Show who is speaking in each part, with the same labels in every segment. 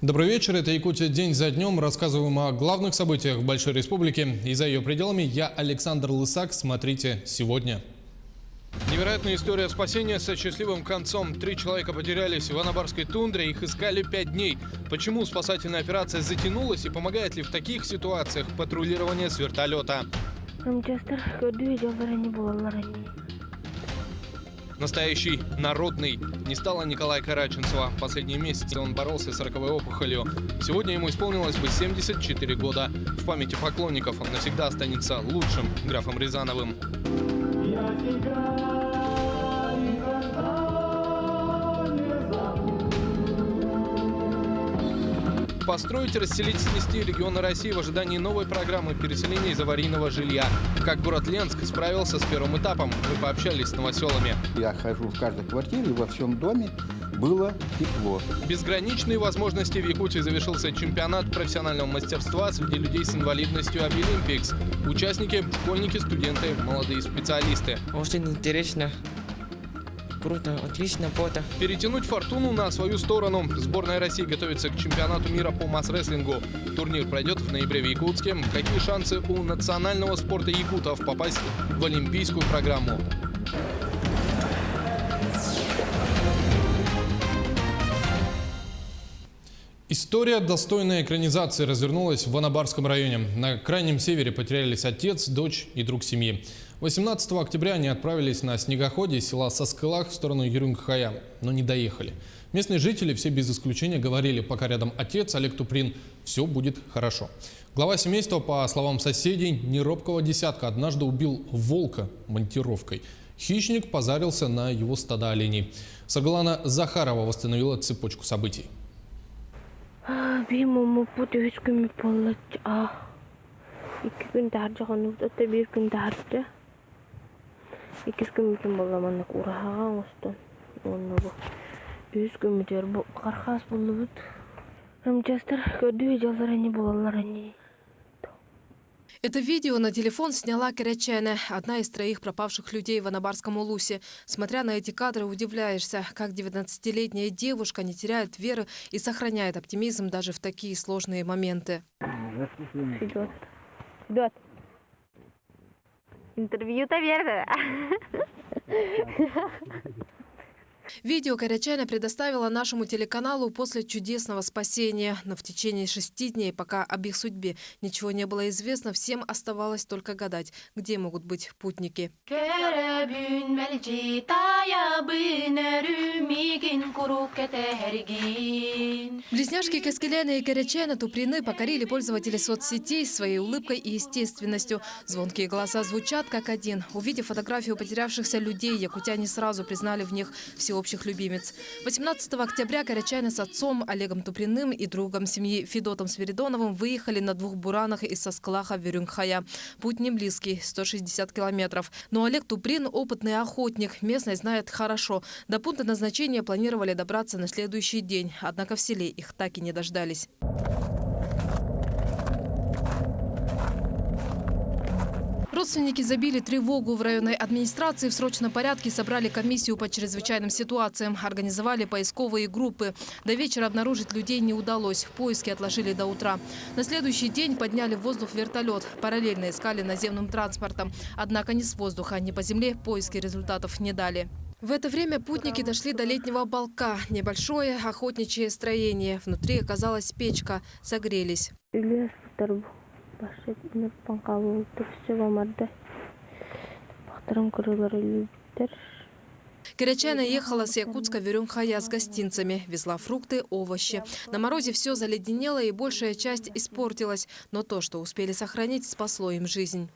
Speaker 1: Добрый вечер, это Якутия день за днем. Рассказываем о главных событиях в Большой Республике и за ее пределами. Я Александр Лысак. Смотрите сегодня. Невероятная история спасения со счастливым концом. 3 человека потерялись в Анабарской тундре, их искали 5 дней. Почему спасательная операция затянулась и помогает ли в таких ситуациях патрулирование с вертолета? Настоящий народный. Не стало Николая Караченцева. Последние месяцы он боролся с раковой опухолью. Сегодня ему исполнилось бы 74 года. В памяти поклонников он навсегда останется лучшим графом Рязановым. Построить, расселить, снести регионы России в ожидании новой программы переселения из аварийного жилья. Как город Ленск справился с первым этапом? Мы пообщались с новоселами.
Speaker 2: Я хожу в каждой квартире, во всем доме было тепло.
Speaker 1: Безграничные возможности в Якутии завершился чемпионат профессионального мастерства среди людей с инвалидностью Обилимпикс. Участники – школьники, студенты, молодые специалисты.
Speaker 3: Очень интересно. Круто, отлично фото.
Speaker 1: Перетянуть фортуну на свою сторону. Сборная России готовится к чемпионату мира по масс-рестлингу. Турнир пройдет в ноябре в Якутске. Какие шансы у национального спорта якутов попасть в олимпийскую программу? История достойной экранизации развернулась в Анабарском районе. На крайнем севере потерялись отец, дочь и друг семьи. 18 октября они отправились на снегоходе из села Соскылах в сторону Юрюнгхая, но не доехали. Местные жители все без исключения говорили, пока рядом отец Олег Туприн, все будет хорошо. Глава семейства, по словам соседей, неробкого десятка однажды убил волка монтировкой. Хищник позарился на его стадо оленей. Сагалана Захарова восстановила цепочку событий.
Speaker 4: Это видео на телефон сняла Карячена, одна из 3 пропавших людей в Анабарском улусе. Смотря на эти кадры, удивляешься, как 19-летняя девушка не теряет веры и сохраняет оптимизм даже в такие сложные моменты.
Speaker 5: Интервью-то верно.
Speaker 4: Видео Карячена предоставила нашему телеканалу после чудесного спасения. Но в течение 6 дней, пока об их судьбе ничего не было известно, всем оставалось только гадать, где могут быть путники. Близняшки Каскеляна и Карячена Туприны покорили пользователей соцсетей своей улыбкой и естественностью. Звонкие голоса звучат как один. Увидев фотографию потерявшихся людей, якутяне сразу признали в них всеобщих любимец. 18 октября Карячена с отцом Олегом Туприным и другом семьи Федотом Свиридоновым выехали на 2 буранах из Сосклаха в Юрюнгхая. Путь не близкий – 160 километров. Но Олег Туприн – опытный охотник, местность знает хорошо. До пункта назначения планировали добраться на следующий день. Однако в селе их так и не дождались. Родственники забили тревогу. В районной администрации в срочном порядке собрали комиссию по чрезвычайным ситуациям. Организовали поисковые группы. До вечера обнаружить людей не удалось. Поиски отложили до утра. На следующий день подняли в воздух вертолет. Параллельно искали наземным транспортом. Однако ни с воздуха, ни по земле поиски результатов не дали. В это время путники дошли до летнего балка. Небольшое охотничье строение. Внутри оказалась печка. Согрелись. Карячена ехала с Якутска в Юрюнгхая с гостинцами. Везла фрукты, овощи. На морозе все заледенело и большая часть испортилась. Но то, что успели сохранить, спасло им жизнь.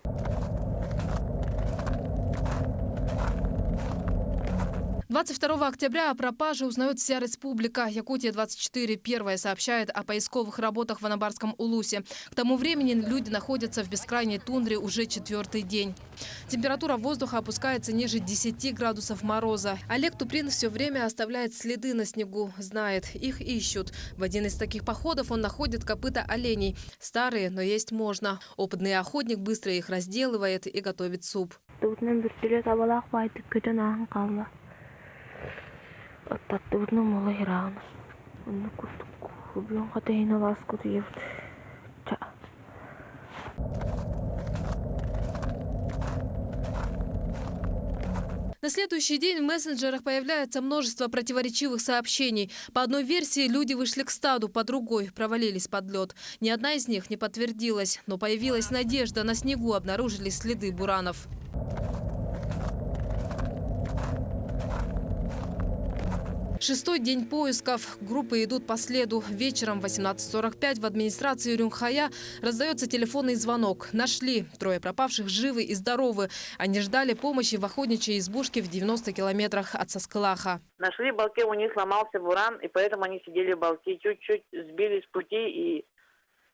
Speaker 4: 22 октября о пропаже узнает вся республика. Якутия-24 первая сообщает о поисковых работах в Анабарском улусе. К тому времени люди находятся в бескрайней тундре уже 4-й день. Температура воздуха опускается ниже 10 градусов мороза. Олег Туприн все время оставляет следы на снегу. Знает, их ищут. В один из таких походов он находит копыта оленей. Старые, но есть можно. Опытный охотник быстро их разделывает и готовит суп.
Speaker 5: убьем на ласку тиев.
Speaker 4: На следующий день в мессенджерах появляется множество противоречивых сообщений. По одной версии люди вышли к стаду, по другой провалились под лед. Ни одна из них не подтвердилась, но появилась надежда. На снегу обнаружились следы буранов. Шестой день поисков. Группы идут по следу. Вечером в 18:45 в администрации Урюнгхая раздается телефонный звонок. Нашли. 3 пропавших живы и здоровы. Они ждали помощи в охотничьей избушке в 90 километрах от Саскалаха.
Speaker 6: Нашли в балке, у них сломался буран, и поэтому они сидели в балке. Чуть-чуть сбились с пути, и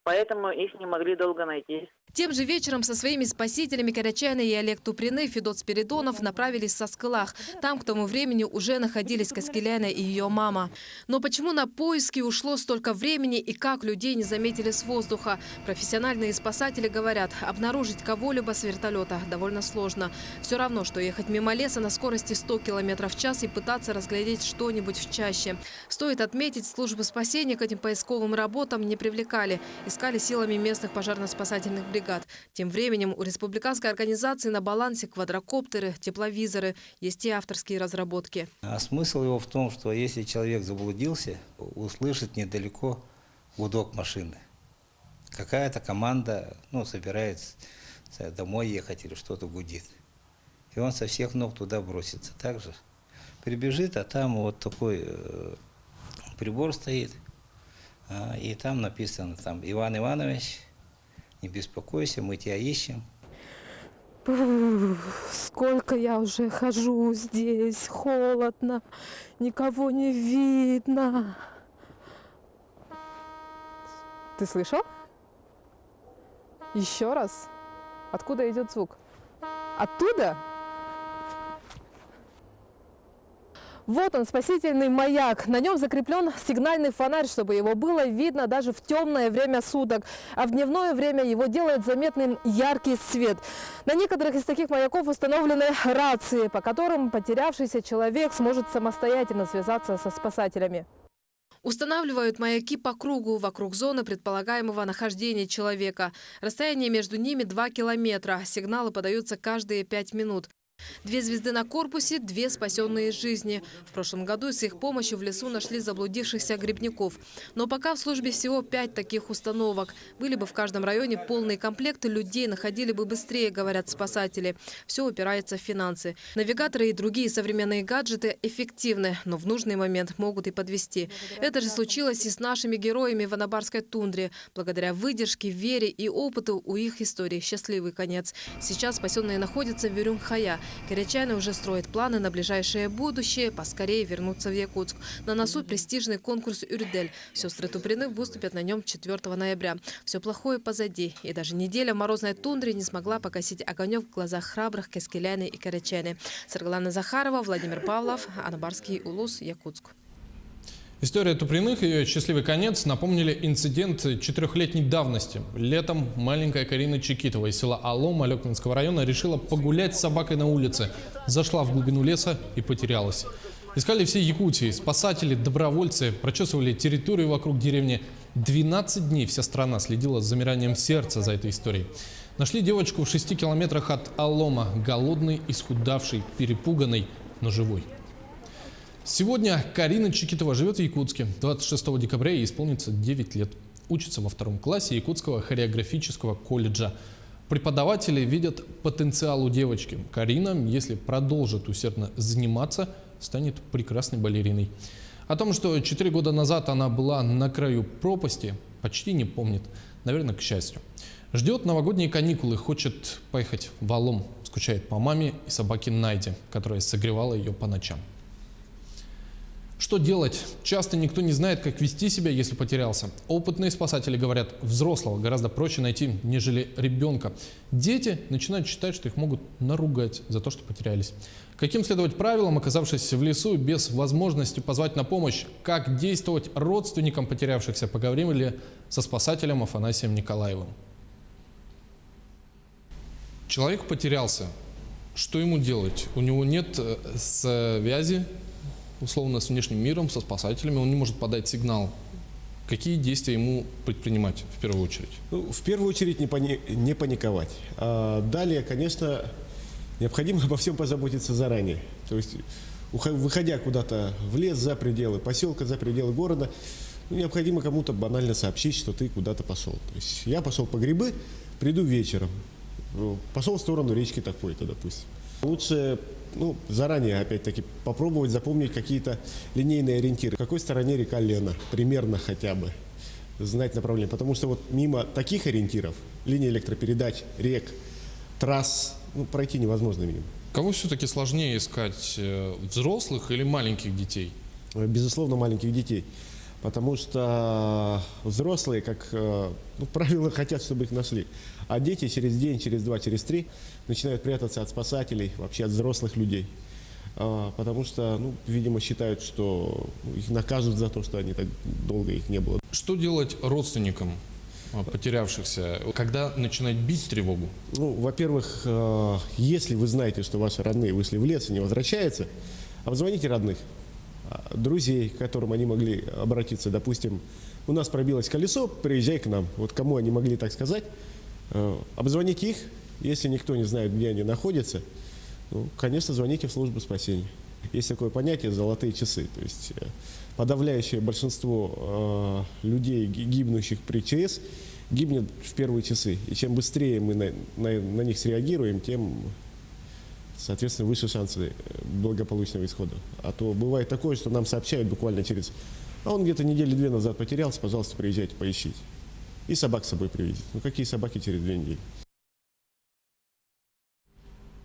Speaker 6: поэтому их не могли долго найти.
Speaker 4: Тем же вечером со своими спасителями Карачайна и Олег Туприны Федот Спиридонов направились в Саскалах. Там к тому времени уже находились Каскеляна и ее мама. Но почему на поиски ушло столько времени и как людей не заметили с воздуха? Профессиональные спасатели говорят, обнаружить кого-либо с вертолета довольно сложно. Все равно, что ехать мимо леса на скорости 100 км в час и пытаться разглядеть что-нибудь в чаще. Стоит отметить, службы спасения к этим поисковым работам не привлекали. Искали силами местных пожарно-спасательных бригад. Тем временем у республиканской организации на балансе квадрокоптеры, тепловизоры, есть и авторские разработки.
Speaker 7: А смысл его в том, что если человек заблудился, услышит недалеко гудок машины. Какая-то команда собирается домой ехать или что-то гудит. И он со всех ног туда бросится. Также прибежит, а там вот такой прибор стоит. И там написано, Иван Иванович, не беспокойся, мы тебя ищем.
Speaker 8: Сколько я уже хожу здесь, холодно, никого не видно. Ты слышал? Еще раз? Откуда идет звук? Оттуда? Вот он, спасительный маяк. На нем закреплен сигнальный фонарь, чтобы его было видно даже в темное время суток. А в дневное время его делает заметным яркий свет. На некоторых из таких маяков установлены рации, по которым потерявшийся человек сможет самостоятельно связаться со спасателями.
Speaker 4: Устанавливают маяки по кругу вокруг зоны предполагаемого нахождения человека. Расстояние между ними 2 километра. Сигналы подаются каждые 5 минут. 2 звезды на корпусе, 2 спасенные жизни. В прошлом году с их помощью в лесу нашли заблудившихся грибников. Но пока в службе всего 5 таких установок. Были бы в каждом районе полные комплекты, людей находили бы быстрее, говорят спасатели. Все упирается в финансы. Навигаторы и другие современные гаджеты эффективны, но в нужный момент могут и подвести. Это же случилось и с нашими героями в Анабарской тундре. Благодаря выдержке, вере и опыту у их истории счастливый конец. Сейчас спасенные находятся в Урюнгхая. Карачайна уже строит планы на ближайшее будущее, поскорее вернуться в Якутск. На носу престижный конкурс «Юрдель». Сестры Туприны выступят на нем 4 ноября. Все плохое позади. И даже неделя в морозной тундре не смогла погасить огонек в глазах храбрых Каскеляны и Карачайны. Саргалана Захарова, Владимир Павлов, Анабарский улус, Якутск.
Speaker 1: История Туприных и ее счастливый конец напомнили инцидент 4-летней давности. Летом маленькая Карина Чекитова из села Алом Алекнинского района решила погулять с собакой на улице. Зашла в глубину леса и потерялась. Искали все Якутии. Спасатели, добровольцы прочесывали территорию вокруг деревни. 12 дней вся страна следила с замиранием сердца за этой историей. Нашли девочку в 6 километрах от Алома. Голодной, исхудавшей, перепуганной, но живой. Сегодня Карина Чекитова живет в Якутске. 26 декабря ей исполнится 9 лет. Учится во 2 классе Якутского хореографического колледжа. Преподаватели видят потенциал у девочки. Карина, если продолжит усердно заниматься, станет прекрасной балериной. О том, что 4 года назад она была на краю пропасти, почти не помнит. Наверное, к счастью. Ждет новогодние каникулы, хочет поехать в Алом. Скучает по маме и собаке Найде, которая согревала ее по ночам. Что делать? Часто никто не знает, как вести себя, если потерялся. Опытные спасатели говорят, взрослого гораздо проще найти, нежели ребенка. Дети начинают считать, что их могут наругать за то, что потерялись. Каким следовать правилам, оказавшись в лесу без возможности позвать на помощь? Как действовать родственникам потерявшихся? Поговорили со спасателем Афанасием Николаевым. Человек потерялся. Что ему делать? У него нет связи, условно, с внешним миром, со спасателями. Он не может подать сигнал Какие действия ему предпринимать в первую очередь?
Speaker 9: Ну, в первую очередь не паниковать. А далее, конечно, необходимо обо всем позаботиться заранее. То есть, выходя куда-то в лес за пределы поселка, за пределы города, необходимо кому-то банально сообщить, что ты куда-то пошел. То есть я пошел по грибы, приду вечером, пошел в сторону речки такой-то, допустим. Лучше заранее, опять-таки, попробовать запомнить какие-то линейные ориентиры. В какой стороне река Лена, примерно хотя бы, знать направление. Потому что вот мимо таких ориентиров, линии электропередач, рек, трасс, пройти невозможно мимо.
Speaker 1: Кого все-таки сложнее искать, взрослых или маленьких детей?
Speaker 9: Безусловно, маленьких детей. Потому что взрослые, как правило, хотят, чтобы их нашли. А дети через день, через два, через три начинают прятаться от спасателей, вообще от взрослых людей. Потому что, видимо, считают, что их накажут за то, что они так долго их не было.
Speaker 1: Что делать родственникам потерявшихся, когда начинать бить тревогу?
Speaker 9: Во-первых, если вы знаете, что ваши родные вышли в лес и не возвращаются, обзвоните родных, друзей, к которым они могли обратиться. Допустим, у нас пробилось колесо, приезжай к нам. Вот кому они могли так сказать, обзвоните их. Если никто не знает, где они находятся, конечно, звоните в службу спасения. Есть такое понятие «золотые часы». То есть подавляющее большинство людей, гибнущих при ЧС, гибнет в первые часы. И чем быстрее мы на них среагируем, тем, соответственно, выше шансы благополучного исхода. А то бывает такое, что нам сообщают буквально через... А он где-то недели-две назад потерялся, пожалуйста, приезжайте, поищите. И собак с собой привезите. Какие собаки через 2 недели?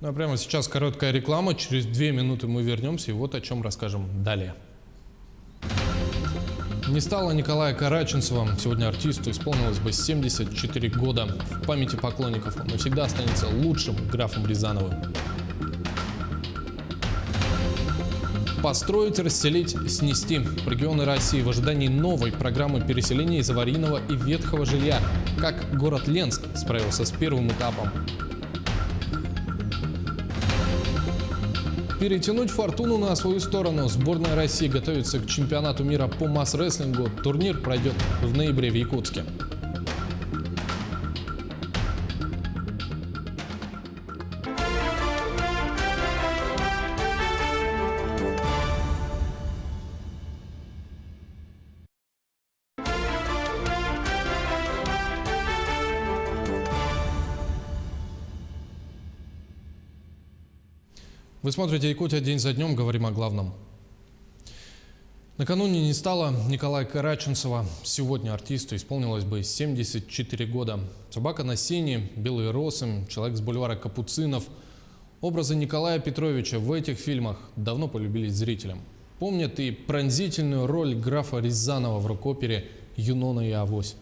Speaker 1: Ну а прямо сейчас короткая реклама. Через 2 минуты мы вернемся и вот о чем расскажем далее. Не стало Николая Караченцева. Сегодня артисту исполнилось бы 74 года. В памяти поклонников он навсегда останется лучшим графом Рязановым. Построить, расселить, снести. Регионы России в ожидании новой программы переселения из аварийного и ветхого жилья. Как город Ленск справился с первым этапом. Перетянуть фортуну на свою сторону. Сборная России готовится к чемпионату мира по масс-рестлингу. Турнир пройдет в ноябре в Якутске. Вы смотрите «Якутия. День за днем», говорим о главном. Накануне не стало Николая Караченцева. Сегодня артисту исполнилось бы 74 года. «Собака на сене», «Белые росы», «Человек с бульвара Капуцинов». Образы Николая Петровича в этих фильмах давно полюбились зрителям. Помнят и пронзительную роль графа Рязанова в рок-опере «Юнона и Авось».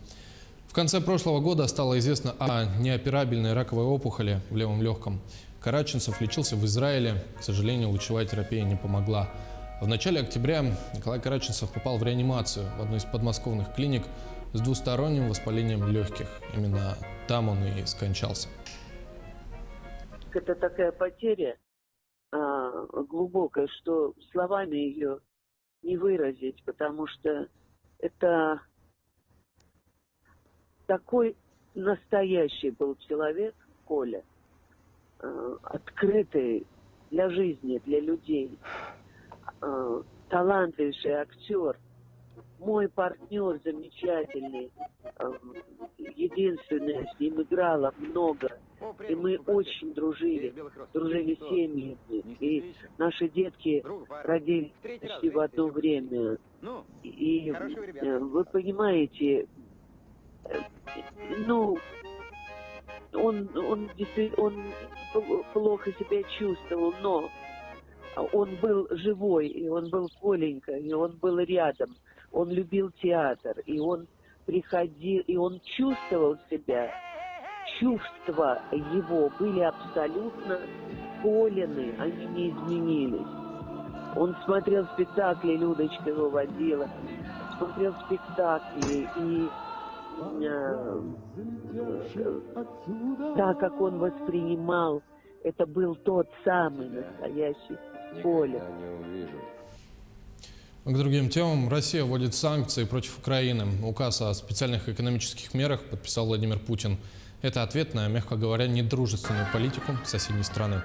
Speaker 1: В конце прошлого года стало известно о неоперабельной раковой опухоли в левом легком. Караченцев лечился в Израиле. К сожалению, лучевая терапия не помогла. В начале октября Николай Караченцев попал в реанимацию в одну из подмосковных клиник с двусторонним воспалением легких. Именно там он и скончался.
Speaker 10: Это такая потеря глубокая, что словами ее не выразить, потому что это такой настоящий был человек, Коля, открытый для жизни, для людей, талантливейший актер, мой партнер замечательный, единственная, с ним играла много, и мы очень дружили семьями, и наши детки родились почти в одно время. И вы понимаете, он плохо себя чувствовал, но он был живой, и он был Коленька, и он был рядом. Он любил театр, и он приходил, и он чувствовал себя. Чувства его были абсолютно Колины, они не изменились. Он смотрел спектакли, Людочка его водила, смотрел спектакли, и так как он воспринимал, это был тот самый настоящий Коля.
Speaker 1: К другим темам. Россия вводит санкции против Украины. Указ о специальных экономических мерах подписал Владимир Путин. Это ответ на, мягко говоря, недружественную политику соседней страны.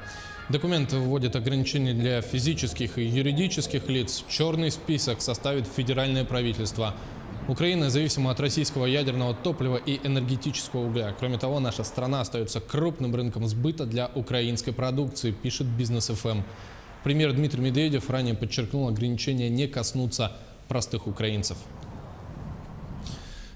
Speaker 1: Документ вводит ограничения для физических и юридических лиц. Черный список составит федеральное правительство. Украина зависима от российского ядерного топлива и энергетического угля. Кроме того, наша страна остается крупным рынком сбыта для украинской продукции, пишет Бизнес.ФМ. Премьер Дмитрий Медведев ранее подчеркнул, ограничения не коснутся простых украинцев.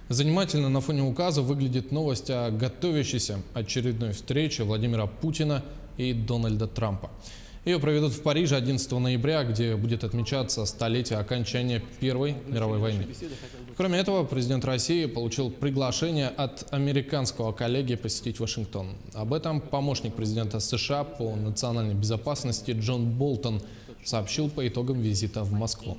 Speaker 1: Занимательно на фоне указа выглядит новость о готовящейся очередной встрече Владимира Путина и Дональда Трампа. Ее проведут в Париже 11 ноября, где будет отмечаться столетие окончания Первой мировой войны. Кроме этого, президент России получил приглашение от американского коллеги посетить Вашингтон. Об этом помощник президента США по национальной безопасности Джон Болтон сообщил по итогам визита в Москву.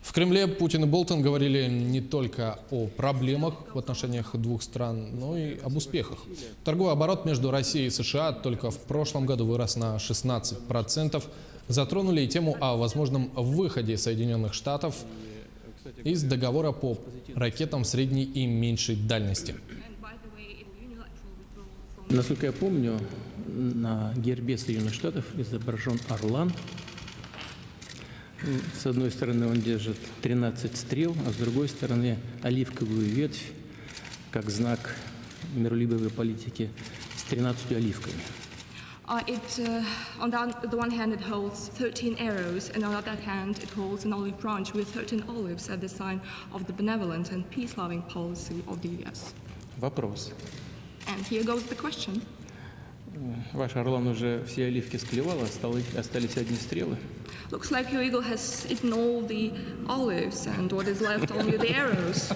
Speaker 1: В Кремле Путин и Болтон говорили не только о проблемах в отношениях двух стран, но и об успехах. Торговый оборот между Россией и США только в прошлом году вырос на 16%. Затронули и тему о возможном выходе Соединенных Штатов из договора по ракетам средней и меньшей дальности.
Speaker 11: Насколько я помню, на гербе Соединенных Штатов изображен орлан. С одной стороны он держит 13 стрел, а с другой стороны оливковую ветвь, как знак миролюбивой политики, с 13 оливками.
Speaker 12: On the one hand, it holds 13 arrows, and on the other hand, it holds an olive branch with 13 olives as the sign of the benevolent and peace-loving policy of the U.S.
Speaker 11: Вопрос.
Speaker 12: And here goes the question.
Speaker 11: Ваш орлан уже все оливки склевал, остались одни стрелы.
Speaker 12: Looks like your eagle has eaten all the olives, and what is left only the arrows.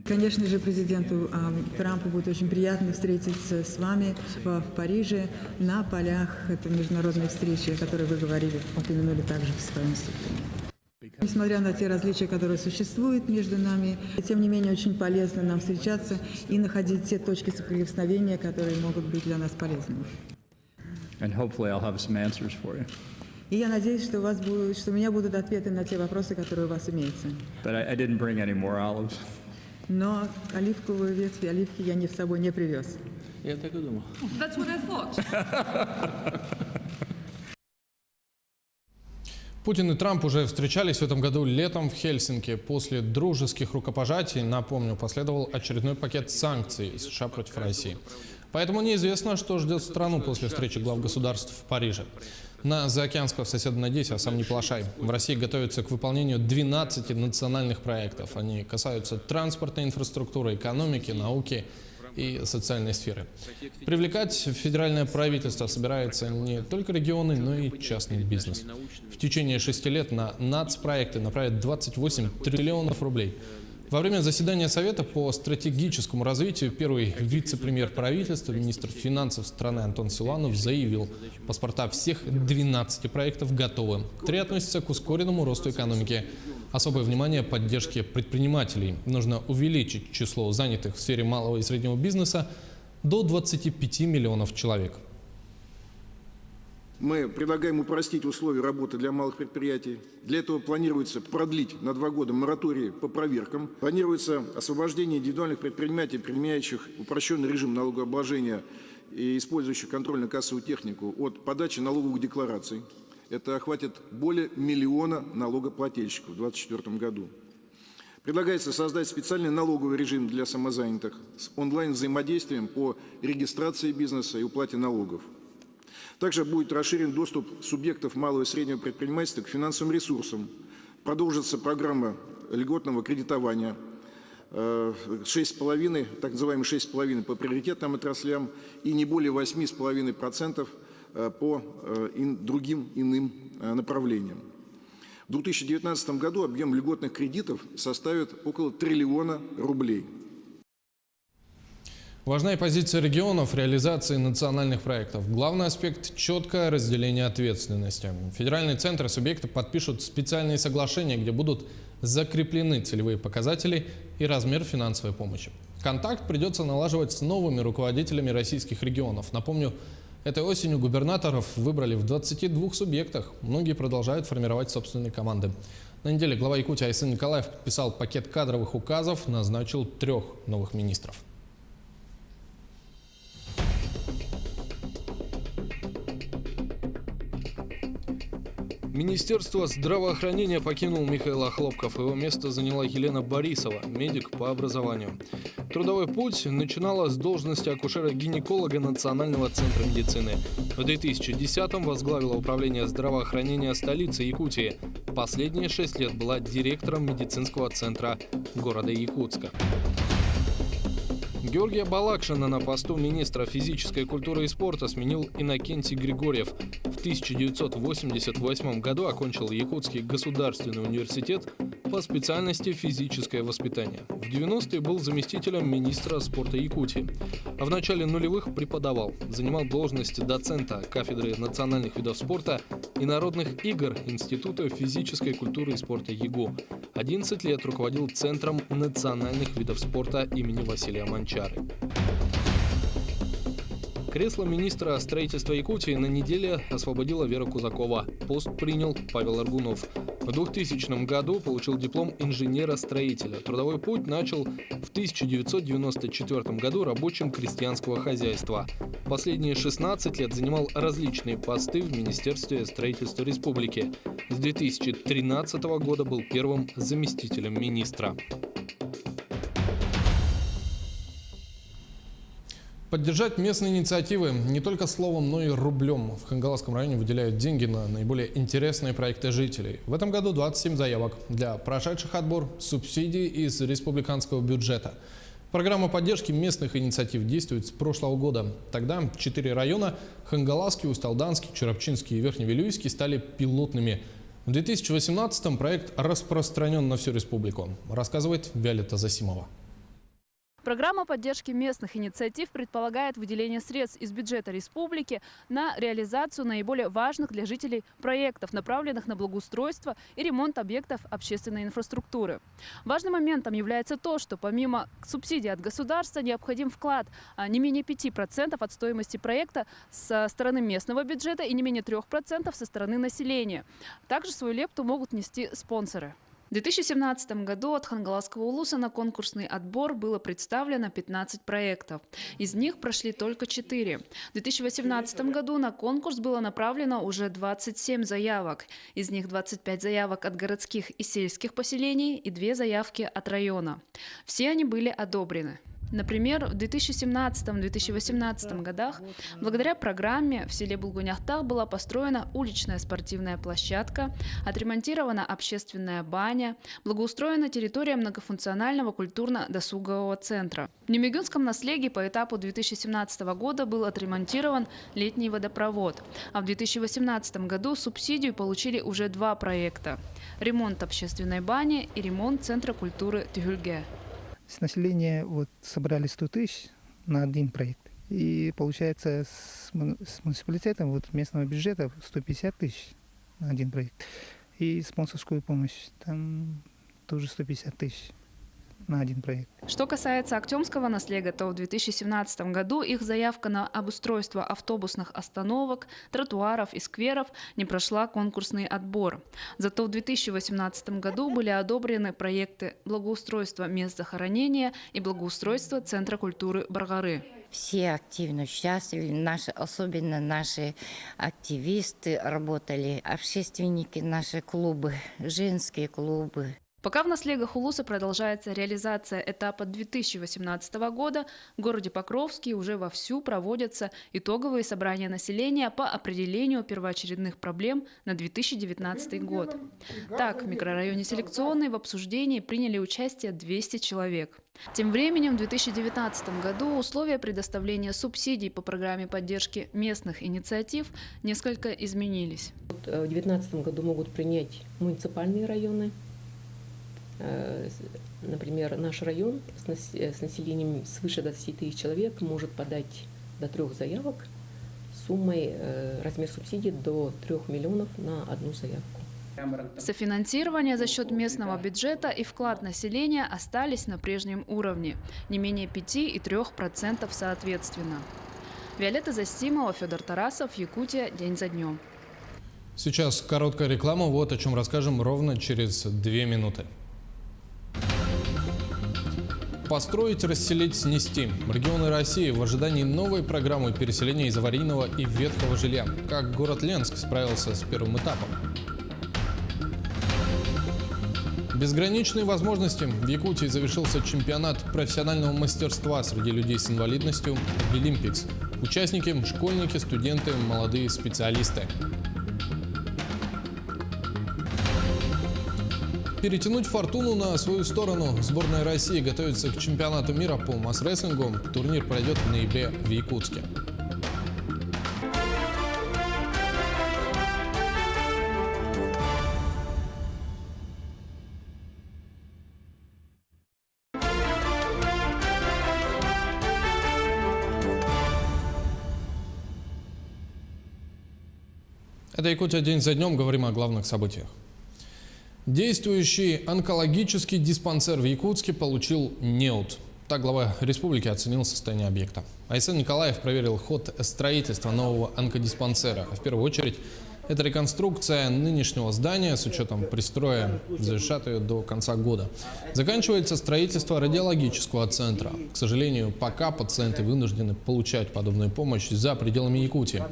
Speaker 13: Конечно же, президенту Трампу будет очень приятно встретиться с вами в Париже на полях этой международной встречи, о которой вы говорили, упомянули также в своем выступлении. Несмотря на те различия, которые существуют между нами, тем не менее очень полезно нам встречаться и находить те точки соприкосновения, которые могут быть для нас полезными. И я надеюсь, что у меня будут ответы на те вопросы, которые у вас имеются. Но оливковую ветвь, оливки я с собой не привез.
Speaker 11: Я так и думал.
Speaker 12: That's what I thought.
Speaker 1: Путин и Трамп уже встречались в этом году летом в Хельсинки. После дружеских рукопожатий, напомню, последовал очередной пакет санкций США против России. Поэтому неизвестно, что ждет страну после встречи глав государств в Париже. На заокеанского соседа надейся, а сам не плашай. В России готовятся к выполнению 12 национальных проектов. Они касаются транспортной инфраструктуры, экономики, науки и социальной сферы. Привлекать федеральное правительство собирается не только регионы, но и частный бизнес. В течение 6 лет на нацпроекты направят 28 триллионов рублей. Во время заседания Совета по стратегическому развитию первый вице-премьер правительства, министр финансов страны Антон Силуанов заявил, паспорта всех 12 проектов готовы. 3 относятся к ускоренному росту экономики. Особое внимание поддержке предпринимателей. Нужно увеличить число занятых в сфере малого и среднего бизнеса до 25 миллионов человек.
Speaker 14: Мы предлагаем упростить условия работы для малых предприятий. Для этого планируется продлить на 2 года мораторий по проверкам. Планируется освобождение индивидуальных предпринимателей, применяющих упрощенный режим налогообложения и использующих контрольно-кассовую технику, от подачи налоговых деклараций. Это охватит более 1 миллиона налогоплательщиков в 2024 году. Предлагается создать специальный налоговый режим для самозанятых с онлайн-взаимодействием по регистрации бизнеса и уплате налогов. Также будет расширен доступ субъектов малого и среднего предпринимательства к финансовым ресурсам. Продолжится программа льготного кредитования. 6,5, так называемые 6,5 по приоритетным отраслям и не более 8,5% по другим иным направлениям. В 2019 году объем льготных кредитов составит около 1 триллиона рублей.
Speaker 1: Важна и позиция регионов в реализации национальных проектов. Главный аспект – четкое разделение ответственности. Федеральный центр и субъекты подпишут специальные соглашения, где будут закреплены целевые показатели и размер финансовой помощи. Контакт придется налаживать с новыми руководителями российских регионов. Напомню, этой осенью губернаторов выбрали в 22 субъектах. Многие продолжают формировать собственные команды. На неделе глава Якутии Айсын Николаев подписал пакет кадровых указов, назначил 3 новых министров. Министерство здравоохранения покинул Михаил Охлопков. Его место заняла Елена Борисова, медик по образованию. Трудовой путь начинала с должности акушера-гинеколога Национального центра медицины. В 2010-м возглавила управление здравоохранения столицы Якутии. Последние 6 лет была директором медицинского центра города Якутска. Георгия Балакшина на посту министра физической культуры и спорта сменил Иннокентий Григорьев. В 1988 году окончил Якутский государственный университет по специальности физическое воспитание. В 90-е был заместителем министра спорта Якутии. А в начале нулевых преподавал. Занимал должность доцента кафедры национальных видов спорта и народных игр Института физической культуры и спорта ЕГУ. 11 лет руководил Центром национальных видов спорта имени Василия Манчары. Кресло министра строительства Якутии на неделе освободила Вера Кузакова. Пост принял Павел Аргунов. В 2000 году получил диплом инженера-строителя. Трудовой путь начал в 1994 году рабочим крестьянского хозяйства. Последние 16 лет занимал различные посты в Министерстве строительства республики. С 2013 года был первым заместителем министра. Поддержать местные инициативы не только словом, но и рублем. В Хангаласском районе выделяют деньги на наиболее интересные проекты жителей. В этом году 27 заявок. Для прошедших отбор субсидий из республиканского бюджета. Программа поддержки местных инициатив действует с прошлого года. Тогда 4 района – Хангаласский, Усть-Алданский, Чурапчинский и Верхневилюйский – стали пилотными. В 2018-м проект распространен на всю республику, рассказывает Виолетта Засимова.
Speaker 15: Программа поддержки местных инициатив предполагает выделение средств из бюджета республики на реализацию наиболее важных для жителей проектов, направленных на благоустройство и ремонт объектов общественной инфраструктуры. Важным моментом является то, что помимо субсидий от государства необходим вклад не менее 5% от стоимости проекта со стороны местного бюджета и не менее 3% со стороны населения. Также свою лепту могут внести спонсоры. В 2017 году от Хангаласского улуса на конкурсный отбор было представлено 15 проектов. Из них прошли только 4. В 2018 году на конкурс было направлено уже 27 заявок. Из них 25 заявок от городских и сельских поселений и 2 заявки от района. Все они были одобрены. Например, в 2017-2018 годах благодаря программе в селе Булгуняхтах была построена уличная спортивная площадка, отремонтирована общественная баня, благоустроена территория многофункционального культурно-досугового центра. В Немигюнском наследии по этапу 2017 года был отремонтирован летний водопровод, а в 2018 году субсидию получили уже 2 проекта – ремонт общественной бани и ремонт Центра культуры Тюгюльге.
Speaker 16: С населения собрали 100 тысяч на один проект. И получается с муниципалитетом местного бюджета 150 тысяч на один проект. И спонсорскую помощь там тоже 150 тысяч на один проект.
Speaker 15: Что касается Актемского наследия, то в 2017 году их заявка на обустройство автобусных остановок, тротуаров и скверов не прошла конкурсный отбор. Зато в 2018 году были одобрены проекты благоустройства мест захоронения и благоустройства Центра культуры Баргары.
Speaker 17: Все активно участвовали, особенно наши активисты работали, общественники, наши клубы, женские клубы.
Speaker 15: Пока в наследиях улуса продолжается реализация этапа 2018 года, в городе Покровске уже вовсю проводятся итоговые собрания населения по определению первоочередных проблем на 2019 год. Так, в микрорайоне Селекционный в обсуждении приняли участие 200 человек. Тем временем в 2019 году условия предоставления субсидий по программе поддержки местных инициатив несколько изменились.
Speaker 18: В 2019 году могут принять муниципальные районы. Например, наш район с населением свыше 20 тысяч человек может подать до 3 заявок суммой размер субсидий до 3 миллионов на одну заявку.
Speaker 15: Софинансирование за счет местного бюджета и вклад населения остались на прежнем уровне, не менее 5 и 3% соответственно. Виолетта Засимова, Федор Тарасов, Якутия. День за днем.
Speaker 1: Сейчас короткая реклама, вот о чем расскажем ровно через 2 минуты. Построить, расселить, снести. Регионы России в ожидании новой программы переселения из аварийного и ветхого жилья. Как город Ленск справился с первым этапом. Безграничные возможности. В Якутии завершился чемпионат профессионального мастерства среди людей с инвалидностью «Олимпикс». Участники – школьники, студенты, молодые специалисты. Перетянуть фортуну на свою сторону. Сборная России готовится к чемпионату мира по масс-рестлингу. Турнир пройдет в ноябре в Якутске. Это Якутия день за днем. Говорим о главных событиях. Действующий онкологический диспансер в Якутске получил НЕУТ. Так глава республики оценил состояние объекта. Айсен Николаев проверил ход строительства нового онкодиспансера. В первую очередь, это реконструкция нынешнего здания с учетом пристроя. Завершат ее до конца года. Заканчивается строительство радиологического центра. К сожалению, пока пациенты вынуждены получать подобную помощь за пределами Якутии.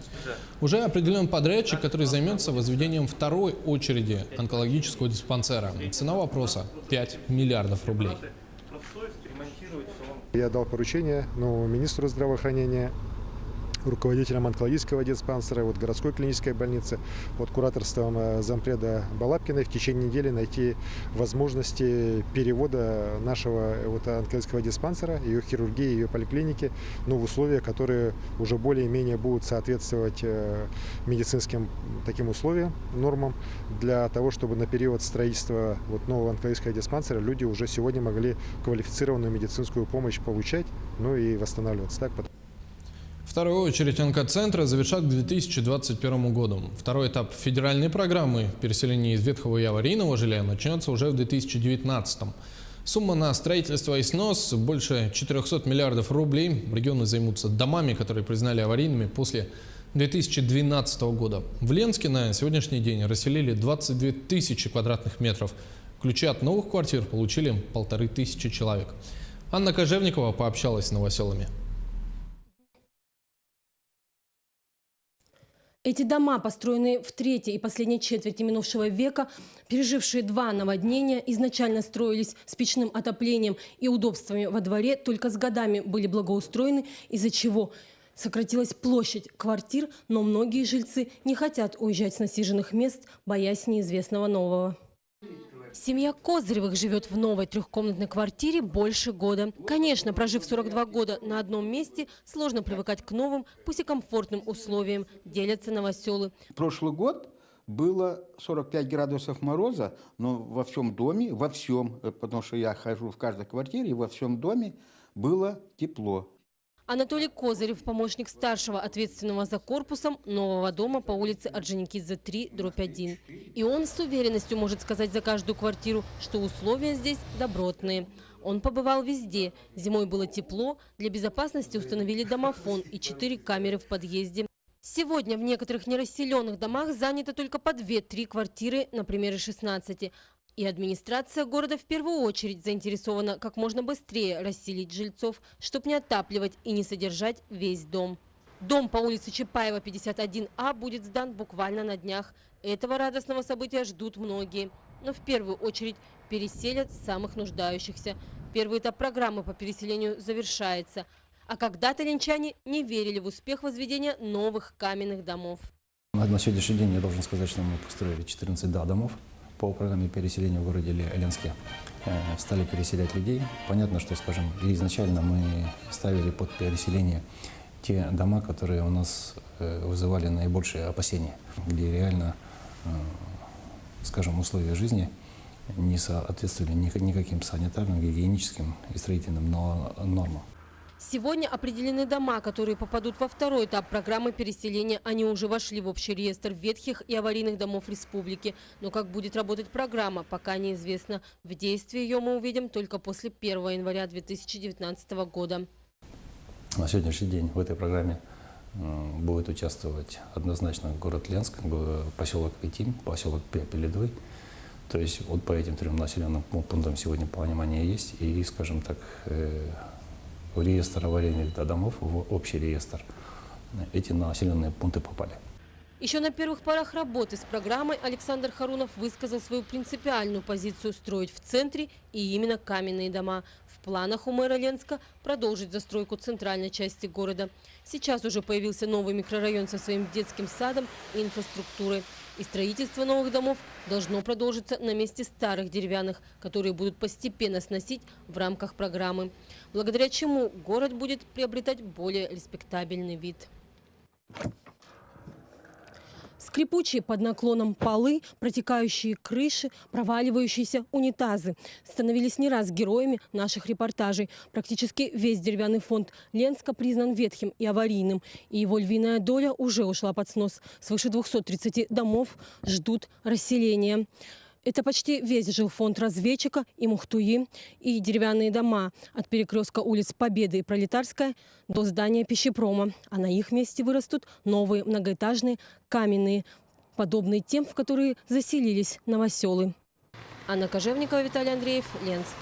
Speaker 1: Уже определен подрядчик, который займется возведением второй очереди онкологического диспансера. Цена вопроса – 5 миллиардов рублей.
Speaker 19: Я дал поручение новому министру здравоохранения, руководителям онкологического диспансера, городской клинической больницы, под кураторством зампреда Балапкиной в течение недели найти возможности перевода нашего онкологического диспансера, ее хирургии, ее поликлиники, в условия, которые уже более-менее будут соответствовать медицинским таким условиям, нормам, для того, чтобы на период строительства нового онкологического диспансера люди уже сегодня могли квалифицированную медицинскую помощь получать, и восстанавливаться. Так?
Speaker 1: Вторую очередь онкоцентра завершат к 2021 году. Второй этап федеральной программы переселения из ветхого и аварийного жилья начнется уже в 2019. Сумма на строительство и снос больше 400 миллиардов рублей. Регионы займутся домами, которые признали аварийными после 2012 года. В Ленске на сегодняшний день расселили 22 тысячи квадратных метров. Ключи от новых квартир получили 1500 человек. Анна Кожевникова пообщалась с новоселами.
Speaker 20: Эти дома, построенные в третьей и последней четверти минувшего века, пережившие 2 наводнения, изначально строились с печным отоплением и удобствами во дворе, только с годами были благоустроены, из-за чего сократилась площадь квартир, но многие жильцы не хотят уезжать с насиженных мест, боясь неизвестного нового. Семья Козыревых живет в новой трехкомнатной квартире больше года. Конечно, прожив 42 года на одном месте, сложно привыкать к новым, пусть и комфортным условиям, делятся новоселы.
Speaker 2: Прошлый год было 45 градусов мороза, но во всем доме, потому что я хожу в каждой квартире, во всем доме было тепло.
Speaker 20: Анатолий Козырев, помощник старшего, ответственного за корпусом нового дома по улице Орджоникидзе 3/1. И он с уверенностью может сказать за каждую квартиру, что условия здесь добротные. Он побывал везде. Зимой было тепло, для безопасности установили домофон и 4 камеры в подъезде. Сегодня в некоторых нерасселенных домах занято только по 2-3 квартиры, например, из 16. И администрация города в первую очередь заинтересована как можно быстрее расселить жильцов, чтобы не отапливать и не содержать весь дом. Дом по улице Чапаева, 51А, будет сдан буквально на днях. Этого радостного события ждут многие. Но в первую очередь переселят самых нуждающихся. Первый этап программы по переселению завершается. А когда-то ленчане не верили в успех возведения новых каменных домов.
Speaker 21: На сегодняшний день я должен сказать, что мы построили 14 домов. По программе переселения в городе Ленске стали переселять людей. Понятно, что, изначально мы ставили под переселение те дома, которые у нас вызывали наибольшие опасения, где реально, условия жизни не соответствовали никаким санитарным, гигиеническим и строительным нормам.
Speaker 20: Сегодня определены дома, которые попадут во второй этап программы переселения. Они уже вошли в общий реестр ветхих и аварийных домов республики. Но как будет работать программа, пока неизвестно. В действии ее мы увидим только после 1 января 2019 года.
Speaker 21: На сегодняшний день в этой программе будет участвовать однозначно город Ленск, поселок Итим, поселок Пеледвы. То есть вот по этим 3 населенным пунктам сегодня понимание есть. И, скажем так, в реестр аварийных домов, в общий реестр, эти населенные пункты попали.
Speaker 20: Еще на первых порах работы с программой Александр Харунов высказал свою принципиальную позицию строить в центре и именно каменные дома. В планах у мэра Ленска продолжить застройку центральной части города. Сейчас уже появился новый микрорайон со своим детским садом и инфраструктурой. И строительство новых домов должно продолжиться на месте старых деревянных, которые будут постепенно сносить в рамках программы. Благодаря чему город будет приобретать более респектабельный вид. Скрипучие под наклоном полы, протекающие крыши, проваливающиеся унитазы становились не раз героями наших репортажей. Практически весь деревянный фонд Ленска признан ветхим и аварийным, и его львиная доля уже ушла под снос. Свыше 230 домов ждут расселения. Это почти весь жилфонд Разведчика и Мухтуи, и деревянные дома от перекрестка улиц Победы и Пролетарская до здания пищепрома. А на их месте вырастут новые многоэтажные каменные, подобные тем, в которые заселились новоселы. Анна Кожевникова, Виталий Андреев, Ленск.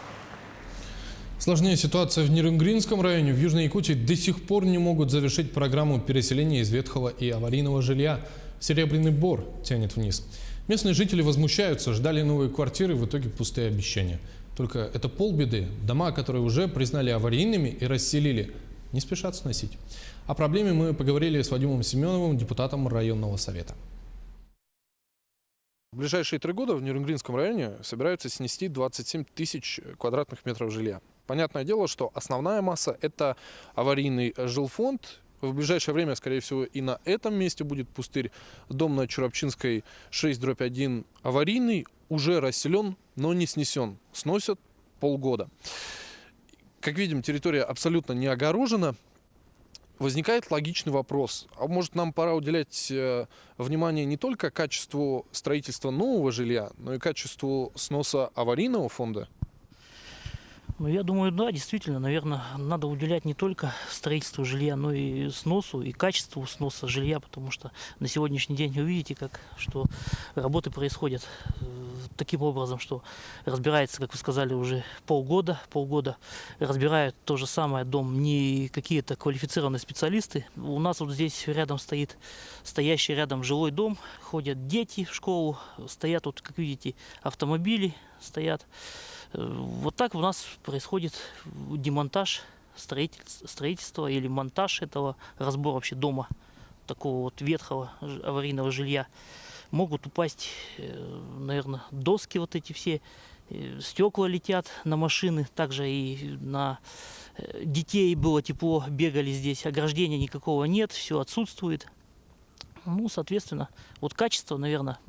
Speaker 1: Сложнее ситуация в Нерюнгринском районе. В Южной Якутии до сих пор не могут завершить программу переселения из ветхого и аварийного жилья. Серебряный Бор тянет вниз. Местные жители возмущаются, ждали новые квартиры, в итоге пустые обещания. Только это полбеды. Дома, которые уже признали аварийными и расселили, не спешат сносить. О проблеме мы поговорили с Вадимом Семеновым, депутатом районного совета. В ближайшие 3 года в Нерюнгринском районе собираются снести 27 тысяч квадратных метров жилья. Понятное дело, что основная масса – это аварийный жилфонд. В ближайшее время, скорее всего, и на этом месте будет пустырь. Дом на Чурапчинской 6/1 аварийный, уже расселен, но не снесен. Сносят полгода. Как видим, территория абсолютно не огорожена. Возникает логичный вопрос. А может, нам пора уделять внимание не только качеству строительства нового жилья, но и качеству сноса аварийного фонда?
Speaker 3: Ну, я думаю, да, действительно, наверное, надо уделять не только строительству жилья, но и сносу, и качеству сноса жилья, потому что на сегодняшний день вы видите, что работы происходят таким образом, что разбирается, как вы сказали, уже полгода разбирают то же самое дом не какие-то квалифицированные специалисты. У нас вот здесь рядом стоит стоящий рядом жилой дом, ходят дети в школу, стоят вот, как видите, автомобили стоят. Вот так у нас происходит демонтаж строительства или монтаж этого, разбор вообще дома, такого вот ветхого аварийного жилья. Могут упасть, наверное, доски вот эти все, стекла летят на машины, также и на детей было тепло, бегали здесь, ограждения никакого нет, все отсутствует. Ну, соответственно, вот качество, наверное,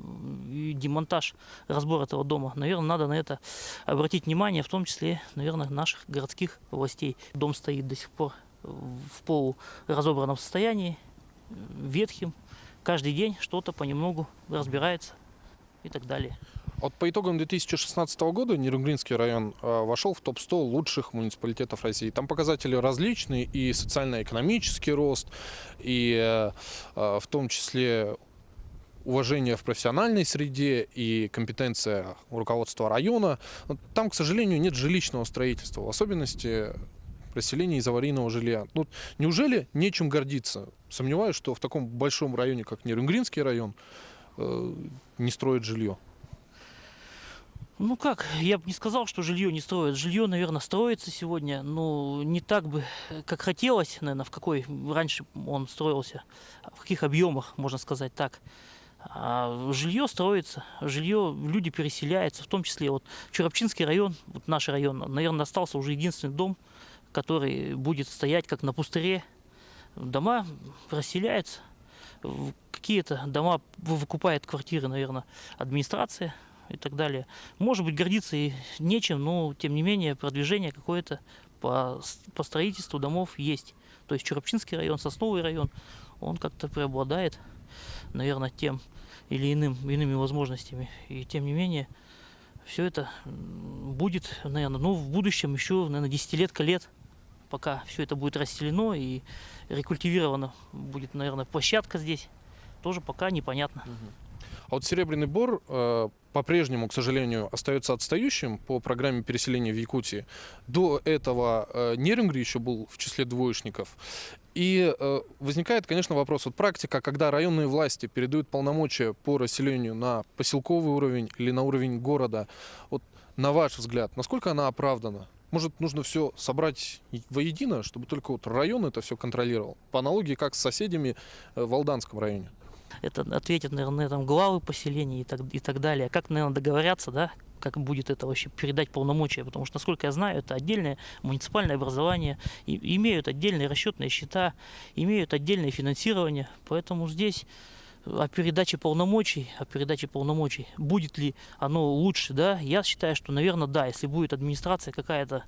Speaker 3: и демонтаж, разбор этого дома, наверное, надо на это обратить внимание, в том числе, наверное, наших городских властей. Дом стоит до сих пор в полуразобранном состоянии, ветхим. Каждый день что-то понемногу разбирается и так далее.
Speaker 1: Вот по итогам 2016 года Нерюнгринский район вошел в топ-100 лучших муниципалитетов России. Там показатели различные, и социально-экономический рост, и в том числе уважение в профессиональной среде и компетенция руководства района. Там, к сожалению, нет жилищного строительства, в особенности расселения из аварийного жилья. Ну, неужели нечем гордиться? Сомневаюсь, что в таком большом районе, как Нерюнгринский район, не строят жилье.
Speaker 3: Ну как, я бы не сказал, что жилье не строят. Жилье, наверное, строится сегодня, но не так бы, как хотелось, наверное, в какой раньше он строился, в каких объемах, можно сказать так. А жилье строится, жилье, люди переселяются, в том числе вот Чурапчинский район, вот наш район, наверное, остался уже единственный дом, который будет стоять как на пустыре. Дома расселяются, какие-то дома выкупает квартиры, наверное, администрация и так далее. Может быть, гордиться и нечем, но, тем не менее, продвижение какое-то по строительству домов есть. То есть Чурапчинский район, Сосновый район, он как-то преобладает, наверное, тем или иными возможностями. И, тем не менее, все это будет, наверное, ну, в будущем еще, наверное, десятилетка лет пока все это будет расселено и рекультивировано будет, наверное, площадка здесь, тоже пока непонятно.
Speaker 1: А вот Серебряный Бор по-прежнему, к сожалению, остается отстающим по программе переселения в Якутии. До этого Нерюнгри еще был в числе двоечников. И возникает, конечно, вопрос. Вот практика, когда районные власти передают полномочия по расселению на поселковый уровень или на уровень города, вот на ваш взгляд, насколько она оправдана? Может, нужно все собрать воедино, чтобы только вот район это все контролировал? По аналогии, как с соседями в Алданском районе.
Speaker 3: Это ответят, наверное, там главы поселений и так далее. Как, наверное, договорятся, да, как будет это вообще передать полномочия, потому что, насколько я знаю, это отдельное муниципальное образование, и имеют отдельные расчетные счета, имеют отдельное финансирование, поэтому здесь о передаче полномочий, будет ли оно лучше, да, я считаю, что, наверное, да, если будет администрация какая-то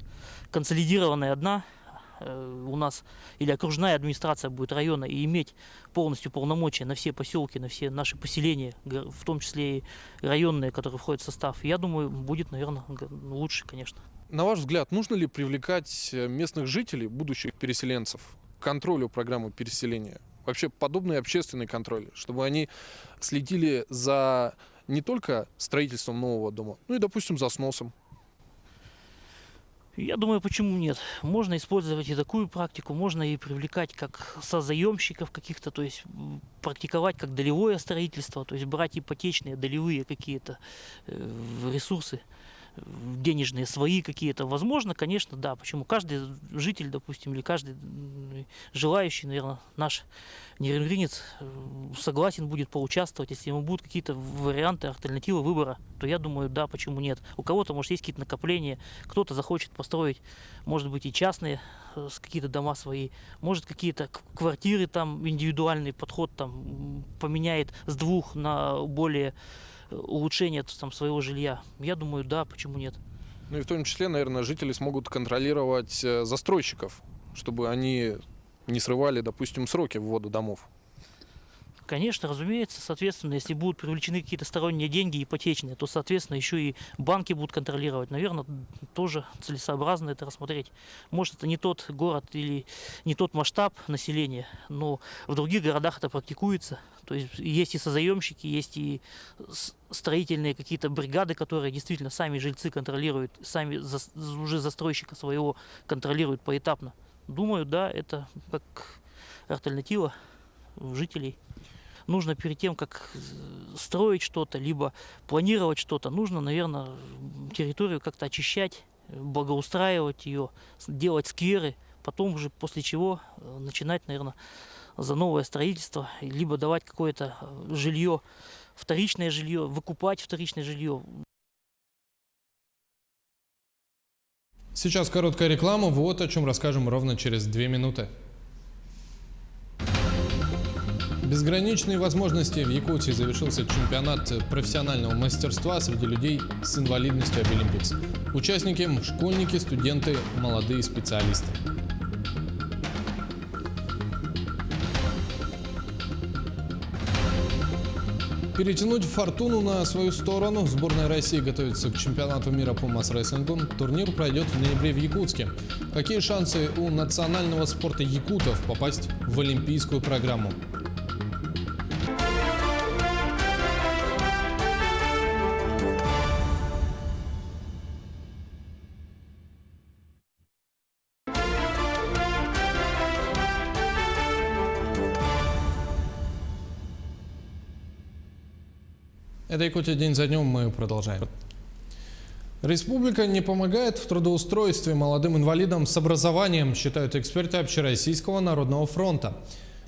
Speaker 3: консолидированная одна, у нас, или окружная администрация будет района, и иметь полностью полномочия на все поселки, на все наши поселения, в том числе и районные, которые входят в состав, я думаю, будет, наверное, лучше, конечно.
Speaker 1: На ваш взгляд, нужно ли привлекать местных жителей, будущих переселенцев, к контролю программы переселения? Вообще подобный общественный контроль, чтобы они следили за не только строительством нового дома, но и, допустим, за сносом?
Speaker 3: Я думаю, почему нет. Можно использовать и такую практику, можно и привлекать как созаемщиков каких-то, то есть практиковать как долевое строительство, то есть брать ипотечные, долевые какие-то ресурсы, денежные свои какие-то. Возможно, конечно, да. Почему? Каждый житель, допустим, или каждый желающий, наверное, наш нерюнгринец согласен будет поучаствовать. Если ему будут какие-то варианты, альтернативы выбора, то я думаю, да, почему нет. У кого-то, может, есть какие-то накопления, кто-то захочет построить, может быть, и частные какие-то дома свои, может, какие-то квартиры, там, индивидуальный подход там поменяет с 2 на более улучшение там своего жилья. Я думаю, да, почему нет.
Speaker 1: Ну и в том числе, наверное, жители смогут контролировать застройщиков, чтобы они не срывали, допустим, сроки ввода домов.
Speaker 3: Конечно, разумеется, соответственно, если будут привлечены какие-то сторонние деньги ипотечные, то, соответственно, еще и банки будут контролировать. Наверное, тоже целесообразно это рассмотреть. Может, это не тот город или не тот масштаб населения, но в других городах это практикуется. То есть и созаемщики, есть и строительные какие-то бригады, которые действительно сами жильцы контролируют, сами уже застройщика своего контролируют поэтапно. Думаю, да, это как альтернатива жителей. Нужно перед тем, как строить что-то, либо планировать что-то, нужно, наверное, территорию как-то очищать, благоустраивать ее, делать скверы, потом уже после чего начинать, наверное, за новое строительство, либо давать какое-то жилье, вторичное жилье, выкупать вторичное жилье.
Speaker 1: Сейчас короткая реклама, вот о чем расскажем ровно через 2 минуты. Безграничные возможности. В Якутии завершился чемпионат профессионального мастерства среди людей с инвалидностью Обилимпикс. Участники – школьники, студенты, молодые специалисты. Перетянуть фортуну на свою сторону. Сборная России готовится к чемпионату мира по масс-рестлингу. Турнир пройдет в ноябре в Якутске. Какие шансы у национального спорта якутов попасть в олимпийскую программу? Это Якутия день за днем, мы продолжаем. Республика не помогает в трудоустройстве молодым инвалидам с образованием, считают эксперты Общероссийского народного фронта.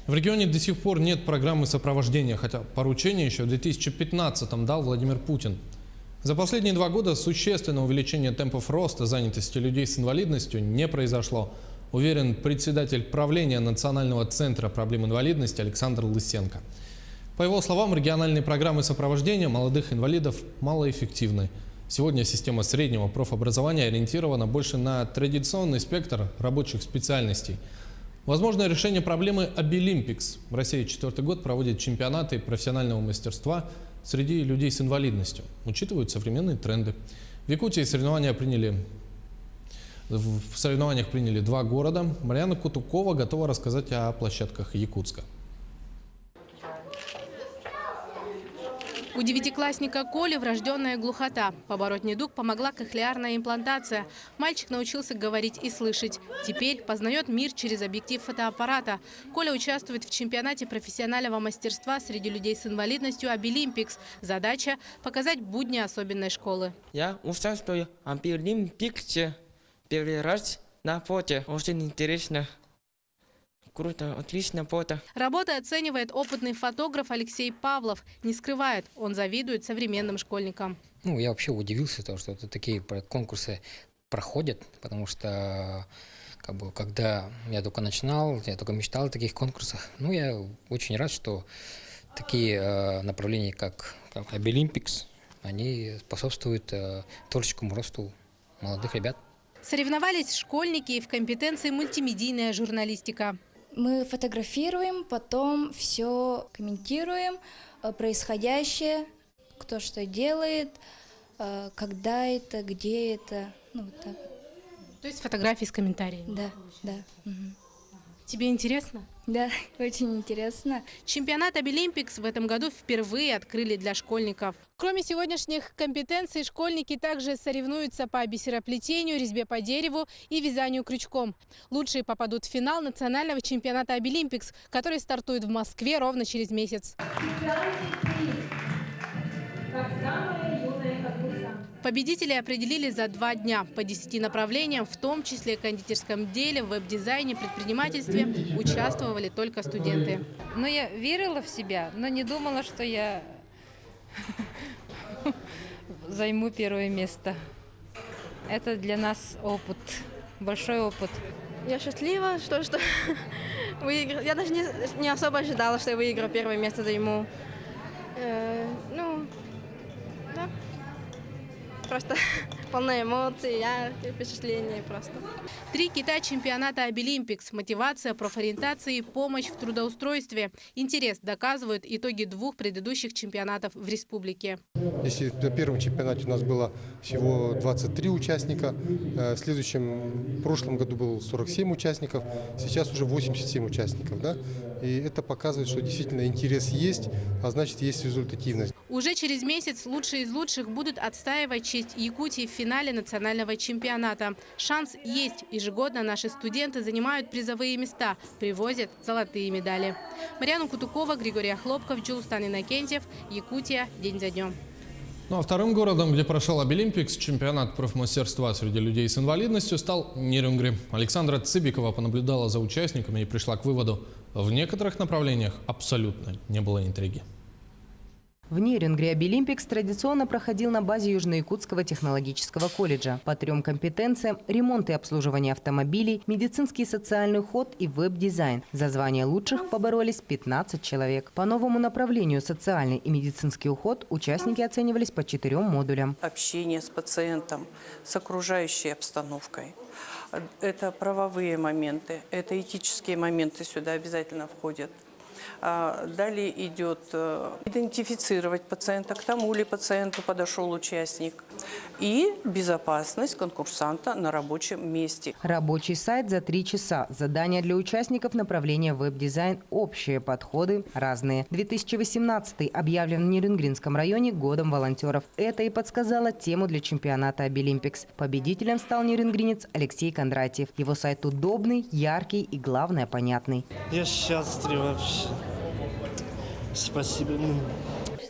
Speaker 1: В регионе до сих пор нет программы сопровождения, хотя поручение еще в 2015-м дал Владимир Путин. За последние 2 года существенного увеличения темпов роста занятости людей с инвалидностью не произошло, уверен председатель правления Национального центра проблем инвалидности Александр Лысенко. По его словам, региональные программы сопровождения молодых инвалидов малоэффективны. Сегодня система среднего профобразования ориентирована больше на традиционный спектр рабочих специальностей. Возможное решение проблемы Обилимпикс. В России 4-й год проводит чемпионаты профессионального мастерства среди людей с инвалидностью. Учитывают современные тренды. В Якутии соревнования приняли В соревнованиях приняли 2 города. Марьяна Кутукова готова рассказать о площадках Якутска.
Speaker 5: У девятиклассника Коли врожденная глухота. Побороть недуг помогла кохлеарная имплантация. Мальчик научился говорить и слышать. Теперь познает мир через объектив фотоаппарата. Коля участвует в чемпионате профессионального мастерства среди людей с инвалидностью «Обилимпикс». Задача – показать будни особенной школы.
Speaker 22: Я участвую в «Обилимпиксе» первый раз на фото. Очень интересно. Круто, отлично фото.
Speaker 5: Работы оценивает опытный фотограф Алексей Павлов. Не скрывает, он завидует современным школьникам.
Speaker 23: Я вообще удивился, что такие конкурсы проходят, потому что когда я только начинал, я только мечтал о таких конкурсах. Я очень рад, что такие направления, как «Обилимпикс», они способствуют творческому росту молодых ребят.
Speaker 5: Соревновались школьники и в компетенции мультимедийная журналистика.
Speaker 24: Мы фотографируем, потом все комментируем, происходящее, кто что делает, когда это, где это, вот так.
Speaker 5: То есть фотографии с комментариями?
Speaker 24: Да. Угу.
Speaker 5: Тебе интересно?
Speaker 24: Да, очень интересно.
Speaker 5: Чемпионат «Обилимпикс» в этом году впервые открыли для школьников. Кроме сегодняшних компетенций, школьники также соревнуются по бисероплетению, резьбе по дереву и вязанию крючком. Лучшие попадут в финал национального чемпионата «Обилимпикс», который стартует в Москве ровно через месяц. Победителей определили за 2 дня по 10 направлениям, в том числе кондитерском деле, веб-дизайне, предпринимательстве. Участвовали только студенты.
Speaker 25: Я верила в себя, но не думала, что я займу первое место. Это для нас опыт, большой опыт.
Speaker 26: Я счастлива, что выиграла. Я даже не особо ожидала, что я выиграю первое место, займу. Да. Просто полно эмоций, яркие впечатления просто.
Speaker 5: 3 кита чемпионата «Обилимпикс». Мотивация, профориентация и помощь в трудоустройстве. Интерес доказывают итоги 2 предыдущих чемпионатов в республике.
Speaker 27: Если на первом чемпионате у нас было всего 23 участника, в прошлом году было 47 участников, сейчас уже 87 участников. Да? И это показывает, что действительно интерес есть, а значит есть результативность.
Speaker 5: Уже через месяц лучшие из лучших будут отстаивать честь Якутии в финале национального чемпионата. Шанс есть. Ежегодно наши студенты занимают призовые места, привозят золотые медали. Марьяна Кутукова, Григорий Охлопков, Джулстан Иннокентьев, Якутия. День за днем.
Speaker 1: А вторым городом, где прошел «Обилимпикс», чемпионат профмастерства среди людей с инвалидностью, стал Нерюнгри. Александра Цыбикова понаблюдала за участниками и пришла к выводу: в некоторых направлениях абсолютно не было интриги.
Speaker 28: В Нерюнгри «Обилимпикс» традиционно проходил на базе Южно-Якутского технологического колледжа. По 3 компетенциям – ремонт и обслуживание автомобилей, медицинский и социальный уход и веб-дизайн. За звание лучших поборолись 15 человек. По новому направлению социальный и медицинский уход участники оценивались по 4 модулям.
Speaker 29: Общение с пациентом, с окружающей обстановкой. Это правовые моменты, это этические моменты сюда обязательно входят. Далее идет идентифицировать пациента, к тому ли пациенту подошел участник, и безопасность конкурсанта на рабочем месте.
Speaker 28: Рабочий сайт за 3 часа. Задания для участников направления веб-дизайн. Общие подходы разные. 2018 объявлен в Нерюнгринском районе годом волонтеров. Это и подсказало тему для чемпионата «Обилимпикс». Победителем стал нерюнгринец Алексей Кондратьев. Его сайт удобный, яркий и, главное, понятный.
Speaker 30: Я счастлив вообще. Спасибо.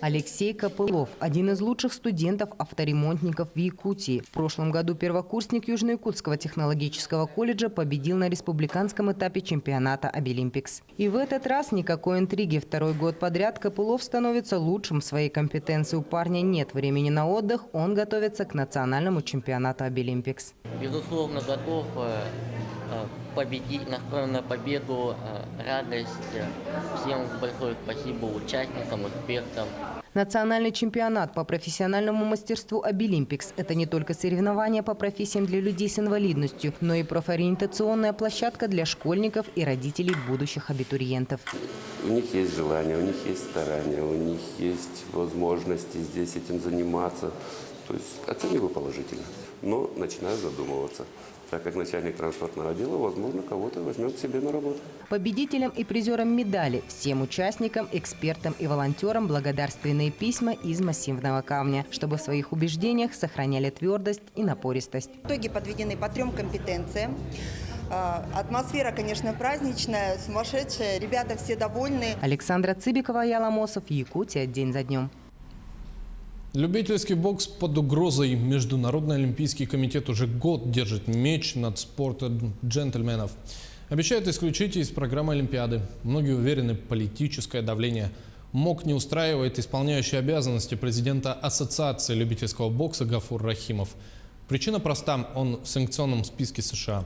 Speaker 28: Алексей Копылов – один из лучших студентов-авторемонтников в Якутии. В прошлом году первокурсник Южно-Якутского технологического колледжа победил на республиканском этапе чемпионата «Обилимпикс». И в этот раз никакой интриги. 2-й год подряд Копылов становится лучшим в своей компетенции. У парня нет времени на отдых, он готовится к национальному чемпионату «Обилимпикс».
Speaker 31: Безусловно, готов победить, настроен на победу, радость. Всем большое спасибо участникам, экспертам.
Speaker 28: Национальный чемпионат по профессиональному мастерству «Обилимпикс» – это не только соревнования по профессиям для людей с инвалидностью, но и профориентационная площадка для школьников и родителей будущих абитуриентов.
Speaker 32: У них есть желание, у них есть старания, у них есть возможности здесь этим заниматься. То есть оцениваю положительно, но начинаю задумываться. Так как начальник транспортного отдела, возможно, кого-то возьмем к себе на работу.
Speaker 28: Победителям и призерам медали, всем участникам, экспертам и волонтерам благодарственные письма из массивного камня, чтобы в своих убеждениях сохраняли твердость и напористость.
Speaker 4: Итоги подведены по 3 компетенциям. Атмосфера, конечно, праздничная, сумасшедшая, ребята все довольны.
Speaker 28: Александра Цыбикова, Яла Мосов, Якутия. День за днем.
Speaker 1: Любительский бокс под угрозой. Международный олимпийский комитет уже год держит меч над спортом джентльменов. Обещают исключить из программы Олимпиады. Многие уверены, политическое давление. МОК не устраивает исполняющий обязанности президента Ассоциации любительского бокса Гафур Рахимов. Причина проста – он в санкционном списке США.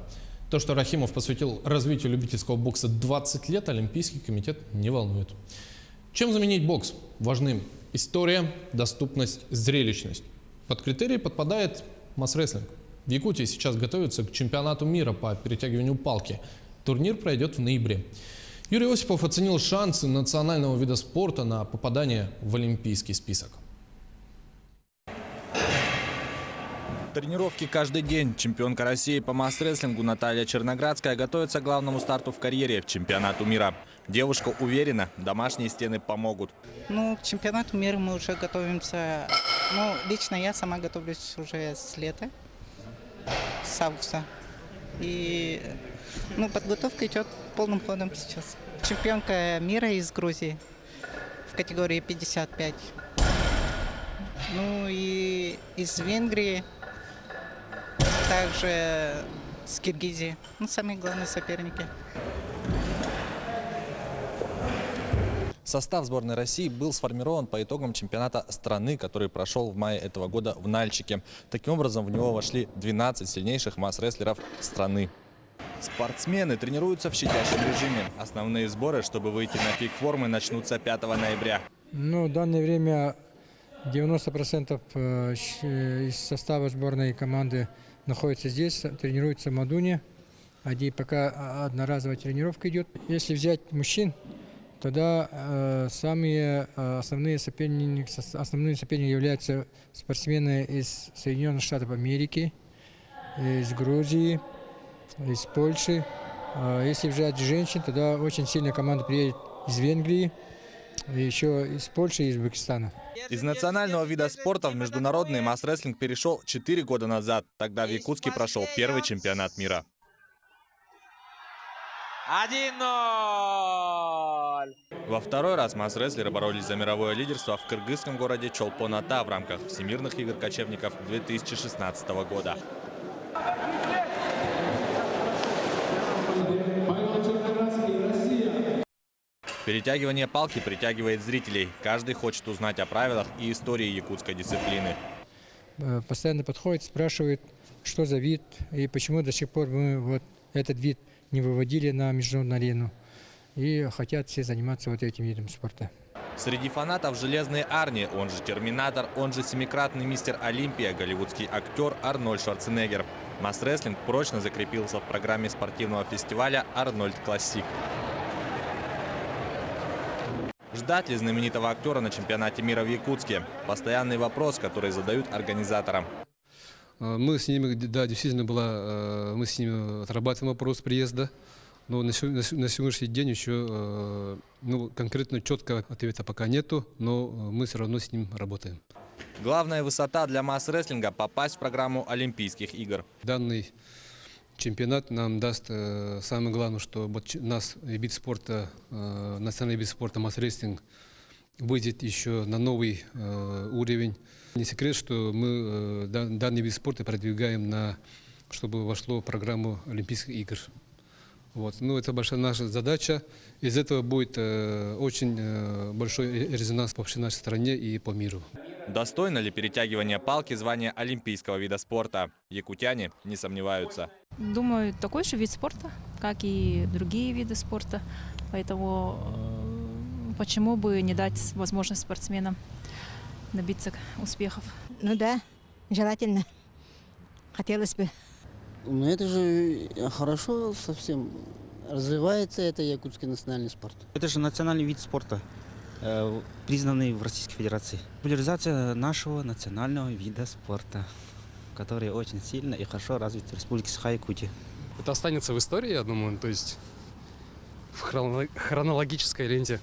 Speaker 1: То, что Рахимов посвятил развитию любительского бокса 20 лет, Олимпийский комитет не волнует. Чем заменить бокс? Важны история, доступность, зрелищность. Под критерии подпадает масс-рестлинг. В Якутии сейчас готовятся к чемпионату мира по перетягиванию палки. Турнир пройдет в ноябре. Юрий Осипов оценил шансы национального вида спорта на попадание в олимпийский список.
Speaker 6: Тренировки каждый день. Чемпионка России по масс-рестлингу Наталья Черноградская готовится к главному старту в карьере – чемпионату мира. Девушка уверена, домашние стены помогут.
Speaker 7: К чемпионату мира мы уже готовимся. Лично я сама готовлюсь уже с лета, с августа. И подготовка идет полным ходом сейчас. Чемпионка мира из Грузии в категории 55. И из Венгрии, также с Киргизии. Самые главные соперники.
Speaker 6: Состав сборной России был сформирован по итогам чемпионата страны, который прошел в мае этого года в Нальчике. Таким образом, в него вошли 12 сильнейших масс-рестлеров страны. Спортсмены тренируются в щадящем режиме. Основные сборы, чтобы выйти на пик формы, начнутся 5 ноября.
Speaker 8: В данное время 90% из состава сборной команды находится здесь, тренируется в Мадуне, где пока одноразовая тренировка идет. Если взять мужчин, тогда самые основные соперники являются спортсмены из Соединенных Штатов Америки, из Грузии, из Польши. Если взять женщин, тогда очень сильная команда приедет из Венгрии, еще из Польши и из Узбекистана.
Speaker 6: Из национального вида спорта в международный масс-рестлинг перешел 4 года назад. Тогда в Якутске прошел первый чемпионат мира. 1-0! Во второй раз масс-рестлеры боролись за мировое лидерство в кыргызском городе Чолпон-Ата в рамках Всемирных игр кочевников 2016 года. Перетягивание палки притягивает зрителей. Каждый хочет узнать о правилах и истории якутской дисциплины.
Speaker 8: Постоянно подходит, спрашивает, что за вид и почему до сих пор мы этот вид не выводили на международную арену. И хотят все заниматься этим видом спорта.
Speaker 6: Среди фанатов «Железный Арни», он же «Терминатор», он же семикратный мистер Олимпия, голливудский актер Арнольд Шварценеггер. Масс-рестлинг прочно закрепился в программе спортивного фестиваля «Арнольд Классик». Ждать ли знаменитого актера на чемпионате мира в Якутске? Постоянный вопрос, который задают организаторам.
Speaker 9: Мы с ними, да, действительно мы с ними отрабатываем вопрос приезда. Но на сегодняшний день еще конкретно четкого ответа пока нету, но мы все равно с ним работаем.
Speaker 6: Главная высота для масс-рестлинга – попасть в программу Олимпийских игр.
Speaker 9: Данный чемпионат нам даст самое главное, что нас вид спорта, национальный вид спорта масс-рестлинг выйдет еще на новый уровень. Не секрет, что мы данный вид спорта продвигаем чтобы вошло в программу Олимпийских игр. Это большая наша задача. Из этого будет очень большой резонанс по всей нашей стране и по миру.
Speaker 6: Достойно ли перетягивание палки звания олимпийского вида спорта? Якутяне не сомневаются.
Speaker 10: Думаю, такой же вид спорта, как и другие виды спорта. Поэтому почему бы не дать возможность спортсменам добиться успехов?
Speaker 11: Да, желательно. Хотелось бы.
Speaker 12: Это же хорошо совсем. Развивается это якутский национальный спорт.
Speaker 13: Это же национальный вид спорта, признанный в Российской Федерации. Популяризация нашего национального вида спорта.
Speaker 2: которые очень сильно и хорошо развиты в Республике Саха-Якутия.
Speaker 3: Это останется в истории, я думаю, то есть в хронологической ленте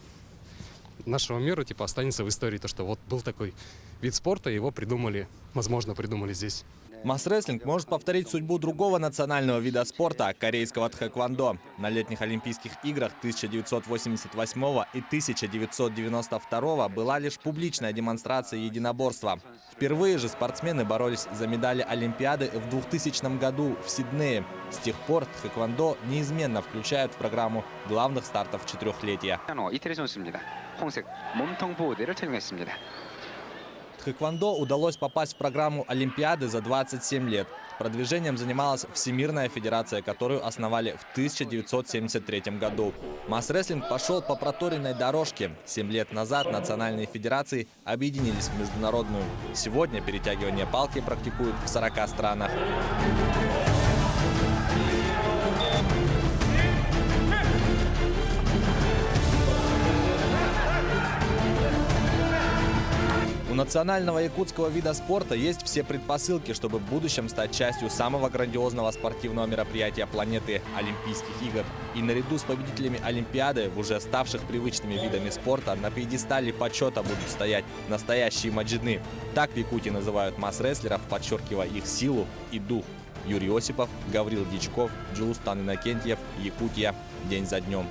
Speaker 3: нашего мира типа останется в истории то, что вот был такой вид спорта, его придумали, возможно, придумали здесь.
Speaker 6: Масс-рестлинг может повторить судьбу другого национального вида спорта – корейского тхэквондо. На летних Олимпийских играх 1988 и 1992 была лишь публичная демонстрация единоборства. Впервые же спортсмены боролись за медали Олимпиады в 2000 году в Сиднее. С тех пор тхэквондо неизменно включают в программу главных стартов четырехлетия. Тхэквондо удалось попасть в программу Олимпиады за 27 лет. Продвижением занималась Всемирная федерация, которую основали в 1973 году. Масс-рестлинг пошел по проторенной дорожке. 7 лет назад национальные федерации объединились в международную. Сегодня перетягивание палки практикуют в 40 странах. У национального якутского вида спорта есть все предпосылки, чтобы в будущем стать частью самого грандиозного спортивного мероприятия планеты – Олимпийских игр. И наряду с победителями Олимпиады, в уже ставших привычными видами спорта, на пьедестале почета будут стоять настоящие маджины. Так в Якутии называют масс-рестлеров, подчеркивая их силу и дух. Юрий Осипов, Гаврил Дичков, Джулустан Иннокентьев, Якутия. День за днем.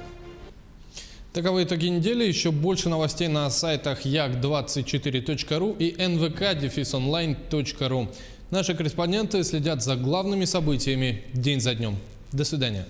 Speaker 1: Таковы итоги недели. Еще больше новостей на сайтах yak24.ru и nvk-online.ru. Наши корреспонденты следят за главными событиями день за днем. До свидания.